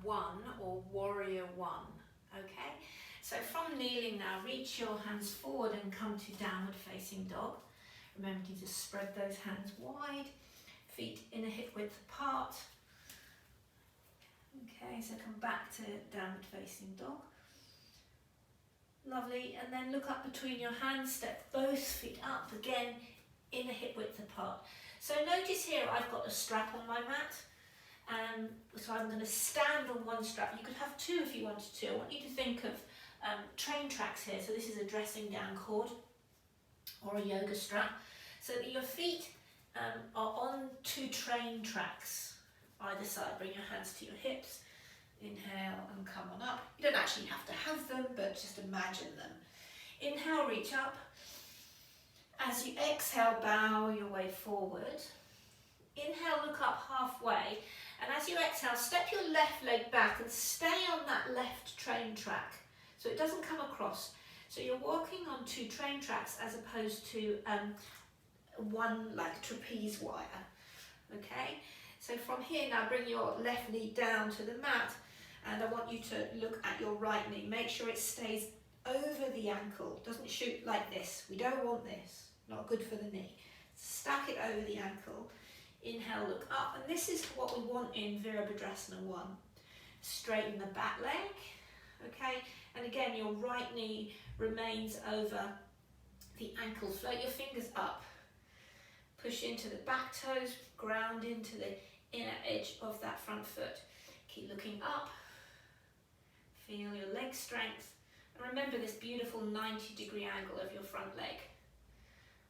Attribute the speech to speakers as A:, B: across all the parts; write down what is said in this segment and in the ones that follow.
A: one or warrior one. Okay, so from kneeling now, reach your hands forward and come to downward facing dog. Remember to just spread those hands wide, feet in a hip width apart. Okay, so come back to downward facing dog. Lovely, and then look up between your hands, step both feet up, again in a hip width apart. So notice here I've got a strap on my mat. So I'm going to stand on one strap. You could have two if you wanted to. I want you to think of train tracks here. So this is a dressing down cord or a yoga strap. So that your feet are on two train tracks either side. Bring your hands to your hips. Inhale and come on up. You don't actually have to have them, but just imagine them. Inhale, reach up. As you exhale, bow your way forward. Inhale, look up halfway. And as you exhale, step your left leg back and stay on that left train track so it doesn't come across. So you're walking on two train tracks as opposed to one like trapeze wire. Okay, so from here now bring your left knee down to the mat, and I want you to look at your right knee. Make sure it stays over the ankle, doesn't shoot like this. We don't want this, not good for the knee. Stack it over the ankle. Inhale, look up, and this is what we want in Virabhadrasana I. Straighten the back leg, okay, and again your right knee remains over the ankle. Float your fingers up, push into the back toes, ground into the inner edge of that front foot. Keep looking up, feel your leg strength, and remember this beautiful 90-degree angle of your front leg.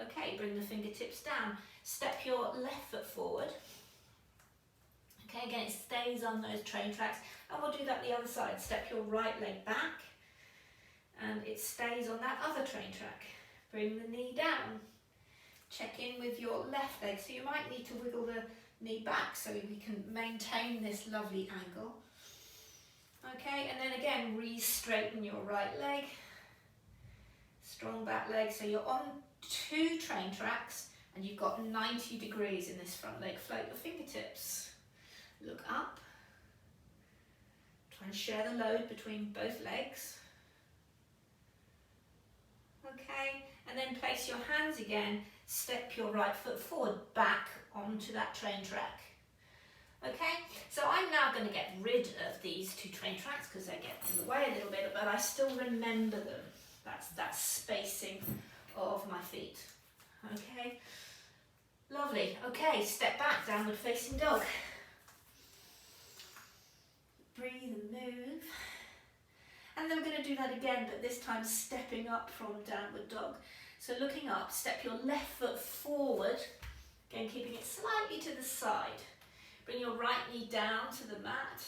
A: Okay, bring the fingertips down. Step your left foot forward. Okay, again, it stays on those train tracks. And we'll do that the other side. Step your right leg back. And it stays on that other train track. Bring the knee down. Check in with your left leg. So you might need to wiggle the knee back so we can maintain this lovely angle. Okay, and then again, re-straighten your right leg. Strong back leg. So you're on two train tracks and you've got 90 degrees in this front leg. Float your fingertips, look up, try and share the load between both legs. Okay, and then place your hands again, step your right foot forward, back onto that train track. Okay, so I'm now going to get rid of these two train tracks because they get in the way a little bit, but I still remember them. That's that spacing of my feet. Okay, lovely. Okay, step back, downward facing dog. Breathe and move. And then we're going to do that again, but this time stepping up from downward dog. So looking up, step your left foot forward, again keeping it slightly to the side. Bring your right knee down to the mat,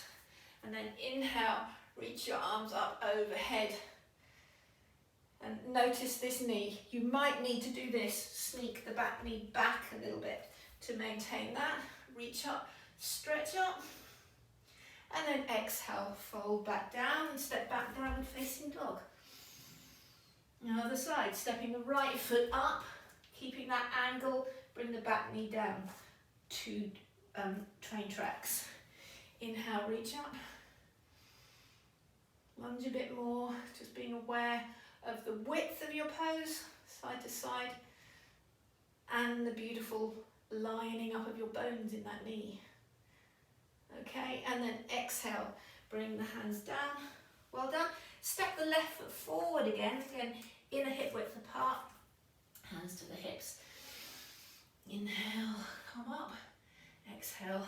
A: and then inhale, reach your arms up overhead. And notice this knee. You might need to do this. Sneak the back knee back a little bit to maintain that. Reach up, stretch up. And then exhale, fold back down and step back downward facing dog. Now other side, stepping the right foot up, keeping that angle, bring the back knee down. Two train tracks. Inhale, reach up. Lunge a bit more, just being aware of the width of your pose, side to side, and the beautiful lining up of your bones in that knee. Okay, and then exhale, bring the hands down. Well done. Step the left foot forward again in a hip width apart, hands to the hips. Inhale, come up, exhale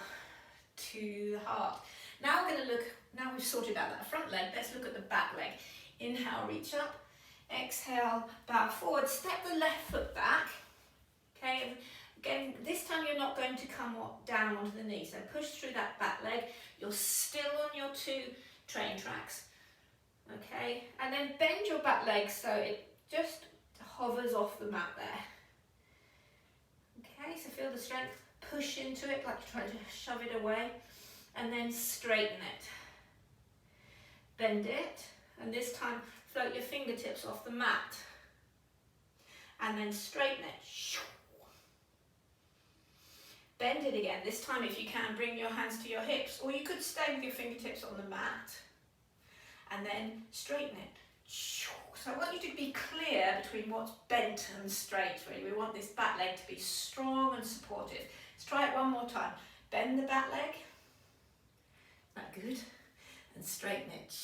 A: to the heart. Now we're going to look, now we've sorted out that front leg, let's look at the back leg. Inhale, reach up. Exhale, bow forward, step the left foot back. Okay, again, this time you're not going to come down onto the knee, so push through that back leg. You're still on your two train tracks. Okay, and then bend your back leg so it just hovers off the mat there. Okay, so feel the strength, push into it like you're trying to shove it away, and then straighten it. Bend it, and this time float your fingertips off the mat and then straighten it. Bend it again. This time, if you can, bring your hands to your hips, or you could stay with your fingertips on the mat and then straighten it. So I want you to be clear between what's bent and straight, really. We want this back leg to be strong and supported. Let's try it one more time. Bend the back leg. That good. And straighten it.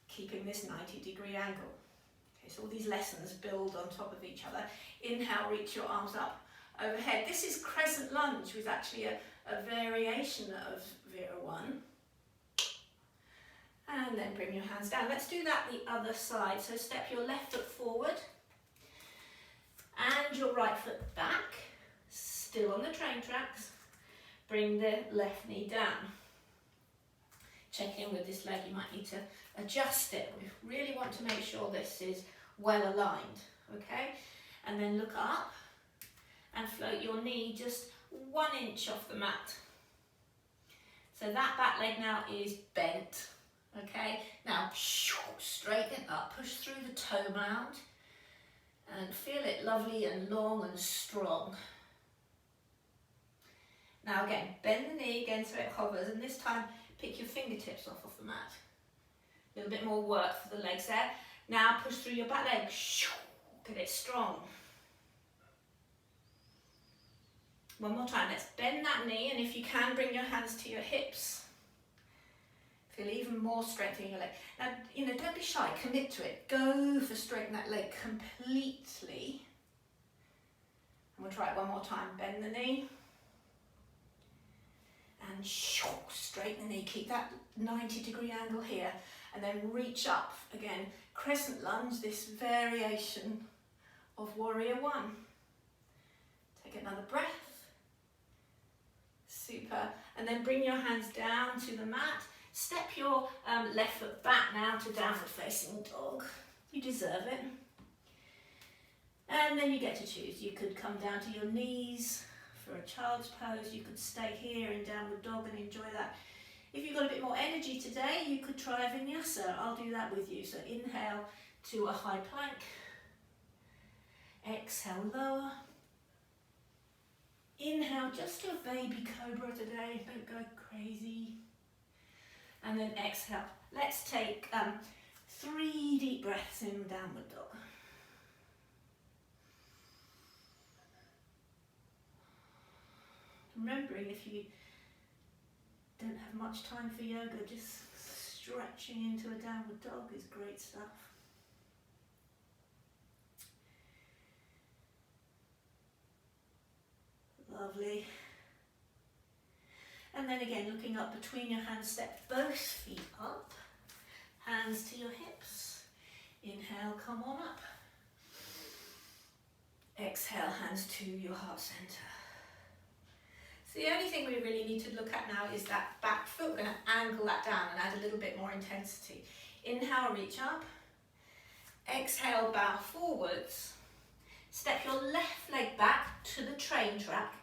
A: Keeping this 90-degree angle. Okay, so all these lessons build on top of each other. Inhale, reach your arms up overhead. This is crescent lunge, which is actually a variation of Vira 1. And then bring your hands down. Let's do that the other side. So step your left foot forward and your right foot back, still on the train tracks. Bring the left knee down. Check in with this leg, you might need to adjust it. We really want to make sure this is well aligned, okay? And then look up and float your knee just 1 inch off the mat. So that back leg now is bent. Okay, now straighten it up, push through the toe mound and feel it lovely and long and strong. Now again, bend the knee again so it hovers, and this time pick your fingertips off of the mat. A little bit more work for the legs there. Now push through your back leg, get it strong. One more time, let's bend that knee, and if you can, bring your hands to your hips. Feel even more strength in your leg. Now, don't be shy, commit to it. Go for straightening that leg completely. And we'll try it one more time. Bend the knee. And straighten the knee. Keep that 90-degree angle here. And then reach up again. Crescent lunge, this variation of Warrior 1. Take another breath. Super. And then bring your hands down to the mat. Step your left foot back now to downward facing dog. You deserve it. And then you get to choose. You could come down to your knees for a child's pose. You could stay here in downward dog and enjoy that. If you've got a bit more energy today, you could try a vinyasa. I'll do that with you. So inhale to a high plank. Exhale, lower. Inhale just to a baby cobra today. Don't go crazy. And then exhale. Let's take 3 deep breaths in downward dog. Remembering, if you don't have much time for yoga, just stretching into a downward dog is great stuff. Lovely. And then again, looking up between your hands, step both feet up, hands to your hips. Inhale, come on up. Exhale, hands to your heart center. So the only thing we really need to look at now is that back foot. We're going to angle that down and add a little bit more intensity. Inhale, reach up. Exhale, bow forwards. Step your left leg back to the train track.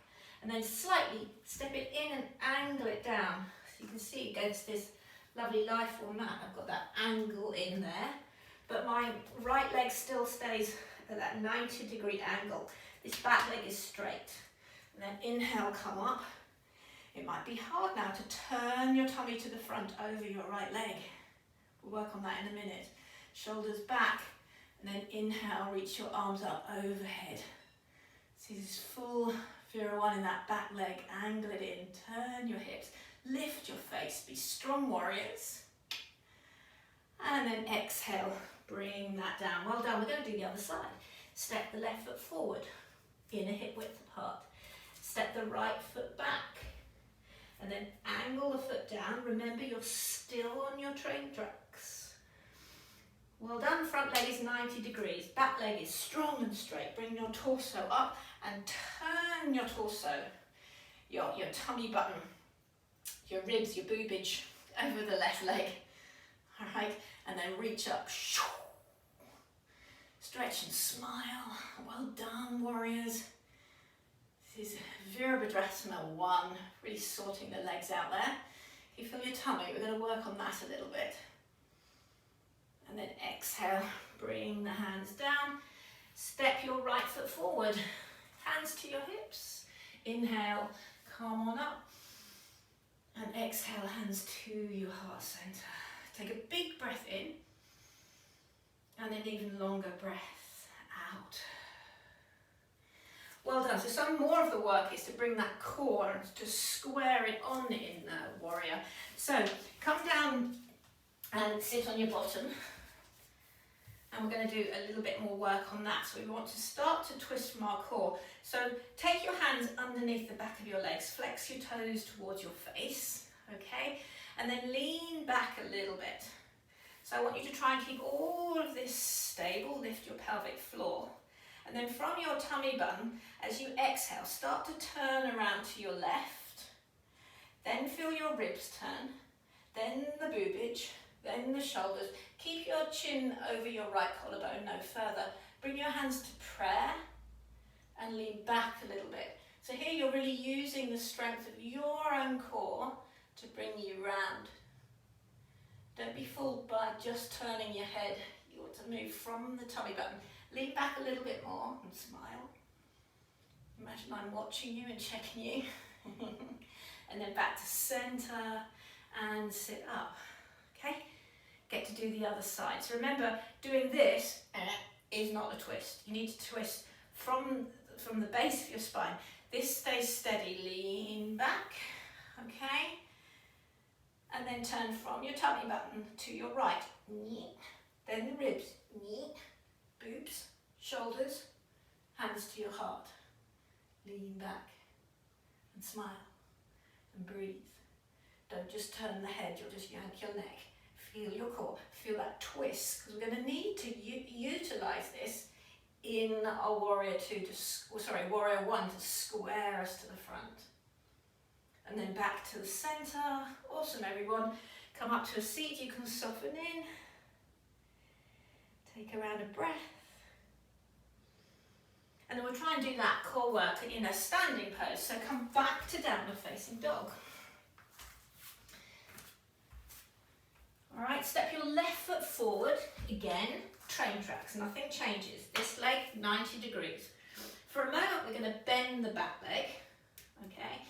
A: And then slightly step it in and angle it down. So you can see against this lovely Lifeform mat, I've got that angle in there. But my right leg still stays at that 90-degree angle. This back leg is straight. And then inhale, come up. It might be hard now to turn your tummy to the front over your right leg. We'll work on that in a minute. Shoulders back. And then inhale, reach your arms up overhead. See this full Vira 1 in that back leg, angle it in, turn your hips, lift your face, be strong warriors. And then exhale, bring that down. Well done, we're going to do the other side. Step the left foot forward, inner hip width apart. Step the right foot back, and then angle the foot down. Remember, you're still on your train tracks. Well done, front leg is 90 degrees, back leg is strong and straight. Bring your torso up and turn your torso, your tummy button, your ribs, your boobage over the left leg. All right, and then reach up. Stretch and smile. Well done, warriors. This is Virabhadrasana I, really sorting the legs out there. If you feel your tummy, we're going to work on that a little bit. And then exhale, bring the hands down. Step your right foot forward. hands to your hips. Inhale, come on up. And exhale, hands to your heart center. Take a big breath in. And an even longer breath out. Well done. So some more of the work is to bring that core, to square it on in warrior. So come down and sit on your bottom. And we're going to do a little bit more work on that. So we want to start to twist from our core. So take your hands underneath the back of your legs. Flex your toes towards your face. Okay? And then lean back a little bit. So I want you to try and keep all of this stable. Lift your pelvic floor. And then from your tummy button, as you exhale, start to turn around to your left. Then feel your ribs turn. Then the boobage. Then the shoulders. Keep your chin over your right collarbone, no further. Bring your hands to prayer and lean back a little bit. So here you're really using the strength of your own core to bring you round. Don't be fooled by just turning your head. You want to move from the tummy button. Lean back a little bit more and smile. Imagine I'm watching you and checking you. And then back to center and sit up. Okay? Get to do the other side. So remember, doing this is not a twist. You need to twist from the base of your spine. This stays steady. Lean back. Okay? And then turn from your tummy button to your right. Then the ribs. Boobs, shoulders, hands to your heart. Lean back and smile and breathe. Don't just turn the head, you'll just yank your neck. Feel your core, feel that twist, because we're going to need to utilize this in our warrior warrior one to square us to the front. And then back to the center. Awesome, everyone. Come up to a seat, you can soften in. Take a round of breath. And then we'll try and do that core work in a standing pose. So come back to downward facing dog. All right, step your left foot forward. Again, train tracks, nothing changes. This leg, 90 degrees. For a moment, we're going to bend the back leg. Okay,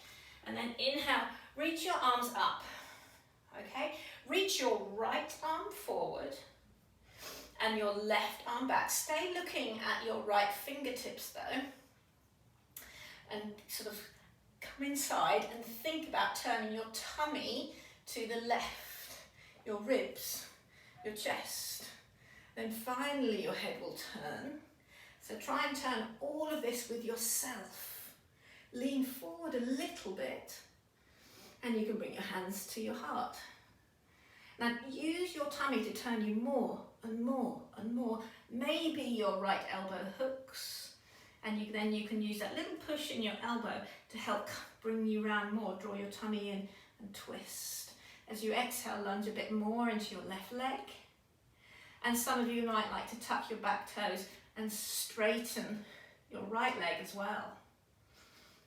A: and then inhale, reach your arms up. Okay, reach your right arm forward. And your left arm back. Stay looking at your right fingertips though. And sort of come inside and think about turning your tummy to the left. Your ribs, your chest. Then finally your head will turn. So try and turn all of this with yourself. Lean forward a little bit. And you can bring your hands to your heart. Now use your tummy to turn you more and more and more. Maybe your right elbow hooks, and then you can use that little push in your elbow to help bring you round more. Draw your tummy in and twist. As you exhale, lunge a bit more into your left leg. And some of you might like to tuck your back toes and straighten your right leg as well.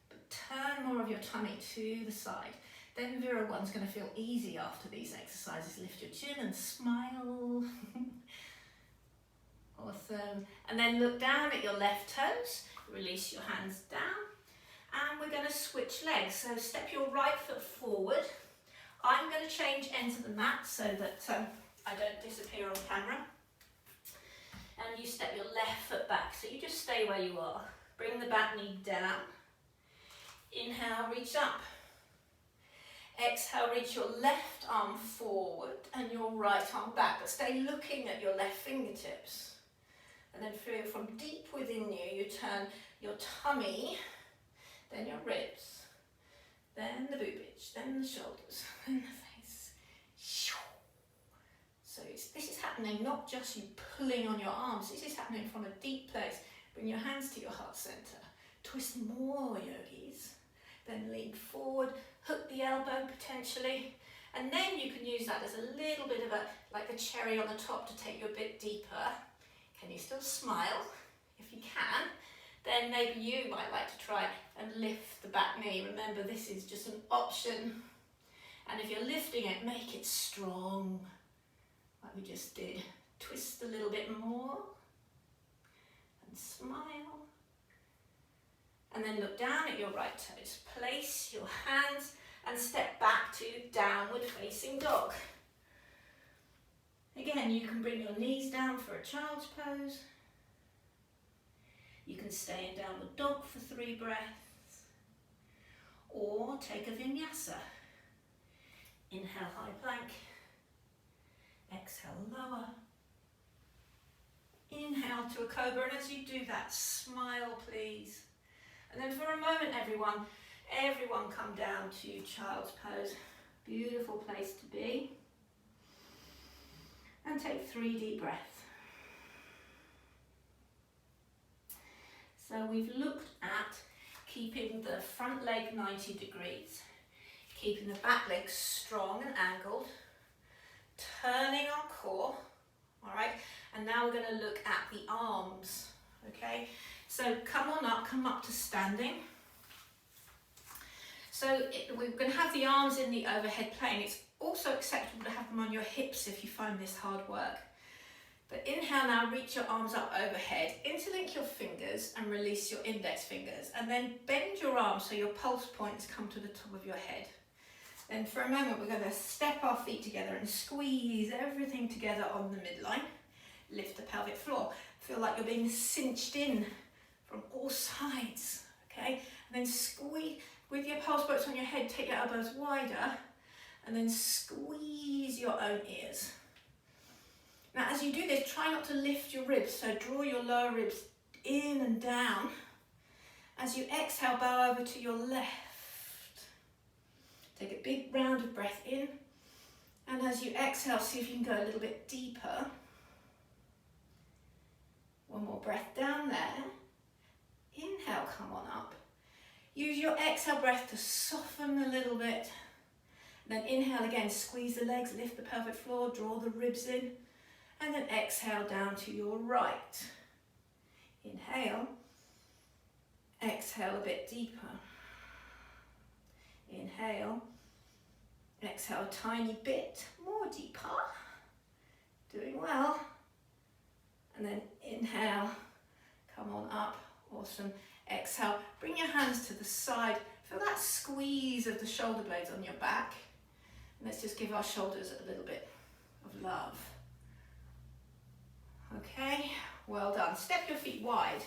A: But turn more of your tummy to the side. Then Vira 1's going to feel easy after these exercises. Lift your chin and smile. Awesome. And then look down at your left toes. Release your hands down. And we're going to switch legs. So step your right foot forward. I'm going to change ends of the mat so that I don't disappear on camera. And you step your left foot back. So you just stay where you are. Bring the back knee down. Inhale, reach up. Exhale, reach your left arm forward and your right arm back, but stay looking at your left fingertips. And then feel from deep within you, you turn your tummy, then your ribs, then the boobage, then the shoulders, then the face. So this is happening not just you pulling on your arms, this is happening from a deep place. Bring your hands to your heart center. Twist more, yogis. Then lean forward, hook the elbow potentially, and then you can use that as a little bit of like a cherry on the top to take you a bit deeper. Can you still smile? If you can, then maybe you might like to try and lift the back knee. Remember, this is just an option, and if you're lifting it, make it strong, like we just did. Twist a little bit more, and smile. And then look down at your right toes. Place your hands and step back to downward facing dog. Again, you can bring your knees down for a child's pose. You can stay in downward dog for 3 breaths. Or take a vinyasa. Inhale, high plank. Exhale, lower. Inhale to a cobra, and as you do that, smile please. And then for a moment, everyone come down to child's pose. Beautiful place to be. And take 3 deep breaths. So we've looked at keeping the front leg 90 degrees, keeping the back leg strong and angled, turning our core, all right? And now we're going to look at the arms, okay? So come up to standing. So we're going to have the arms in the overhead plane. It's also acceptable to have them on your hips if you find this hard work. But inhale now, reach your arms up overhead, interlink your fingers and release your index fingers. And then bend your arms so your pulse points come to the top of your head. Then for a moment, we're going to step our feet together and squeeze everything together on the midline. Lift the pelvic floor. Feel like you're being cinched in from all sides, okay? And then squeeze, with your pulse points on your head, take your elbows wider, and then squeeze your own ears. Now, as you do this, try not to lift your ribs, so draw your lower ribs in and down. As you exhale, bow over to your left. Take a big round of breath in, and as you exhale, see if you can go a little bit deeper. One more breath down there. Inhale, come on up. Use your exhale breath to soften a little bit. Then inhale again, squeeze the legs, lift the pelvic floor, draw the ribs in. And then exhale down to your right. Inhale. Exhale a bit deeper. Inhale. Exhale a tiny bit more deeper. Doing well. And then inhale. Come on up. Awesome. Exhale. Bring your hands to the side. Feel that squeeze of the shoulder blades on your back. And let's just give our shoulders a little bit of love. Okay, well done. Step your feet wide.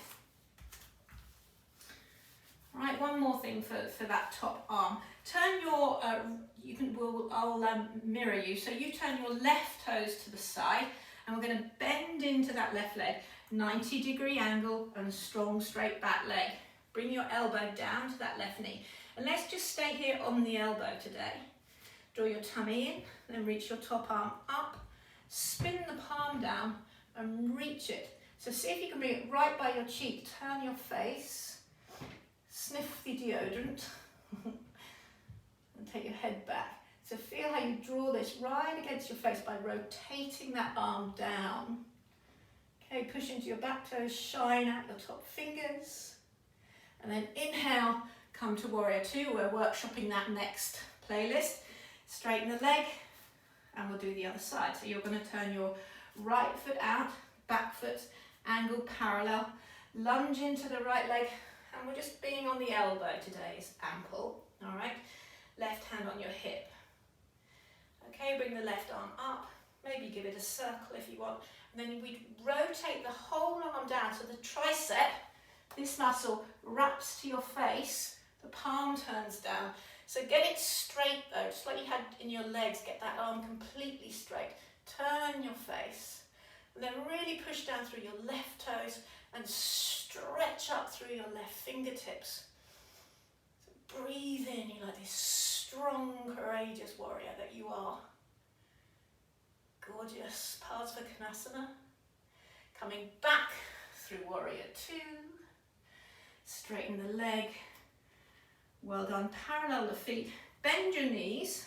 A: All right, one more thing for that top arm. Turn your, I'll mirror you. So you turn your left toes to the side, and we're going to bend into that left leg. 90-degree angle and strong straight back leg. Bring your elbow down to that left knee. And let's just stay here on the elbow today. Draw your tummy in, then reach your top arm up. Spin the palm down and reach it. So see if you can bring it right by your cheek. Turn your face. Sniff the deodorant. And take your head back. So feel how you draw this right against your face by rotating that arm down. Okay, push into your back toes, shine out your top fingers. And then inhale, come to Warrior Two. We're workshopping that next playlist. Straighten the leg, and we'll do the other side. So you're going to turn your right foot out, back foot, angle parallel, lunge into the right leg, and we're just being on the elbow today is ample, all right? Left hand on your hip. Okay, bring the left arm up, maybe give it a circle if you want, and then we rotate the whole arm down so the tricep, this muscle, wraps to your face, the palm turns down. So get it straight though, just like you had in your legs, get that arm completely straight. Turn your face, and then really push down through your left toes and stretch up through your left fingertips. So breathe in, you're like this strong, courageous warrior that you are. Gorgeous. Parsvakonasana. Coming back through Warrior Two. Straighten the leg. Well done. Parallel the feet. Bend your knees,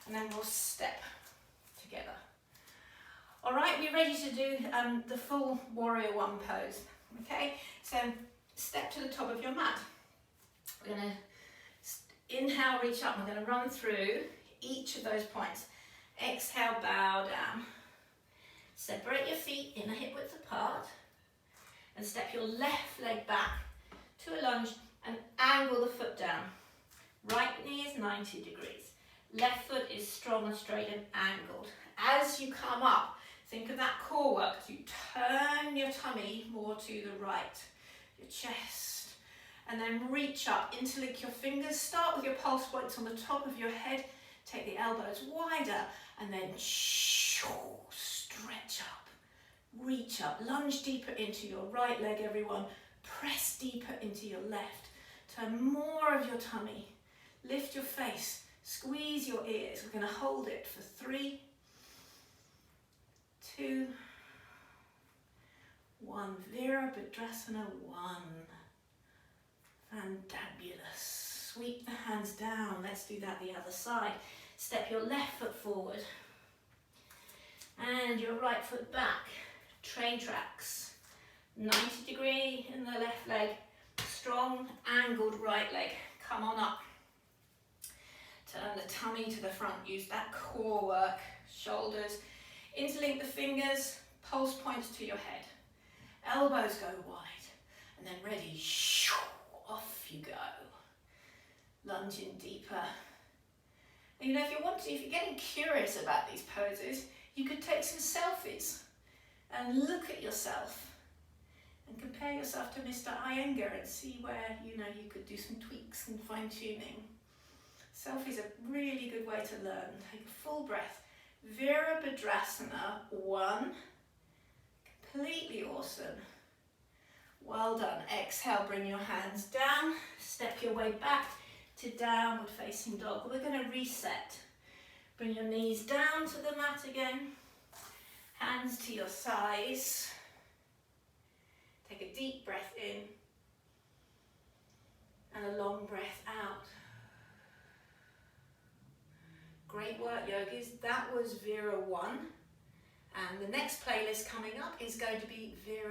A: and then we'll step together. All right, we're ready to do the full Warrior One pose. Okay, so step to the top of your mat. We're going to inhale, reach up. We're going to run through each of those points. Exhale, bow down. Separate your feet inner hip width apart, and step your left leg back to a lunge and angle the foot down. Right knee is 90 degrees. Left foot is strong and straight and angled. As you come up, think of that core work as you turn your tummy more to the right, your chest, and then reach up, interlink your fingers. Start with your pulse points on the top of your head. Take the elbows wider, and then stretch up, reach up, lunge deeper into your right leg, everyone. Press deeper into your left. Turn more of your tummy. Lift your face, squeeze your ears. We're going to hold it for 3, 2, 1. Virabhadrasana I. Fantabulous. Sweep the hands down. Let's do that the other side. Step your left foot forward and your right foot back. Train tracks. 90 degree in the left leg. Strong angled right leg. Come on up. Turn the tummy to the front. Use that core work. Shoulders. Interlink the fingers. Pulse points to your head. Elbows go wide. And then ready. Off you go. Lunge in deeper. And you know, if you're getting curious about these poses, you could take some selfies and look at yourself and compare yourself to Mr. Iyengar and see where, you could do some tweaks and fine-tuning. Selfies are a really good way to learn. Take a full breath. Virabhadrasana I. Completely awesome. Well done. Exhale, bring your hands down. Step your way back to downward facing dog. We're going to reset. Bring your knees down to the mat again. Hands to your sides. Take a deep breath in and a long breath out. Great work, yogis. That was Vira 1. And the next playlist coming up is going to be Vira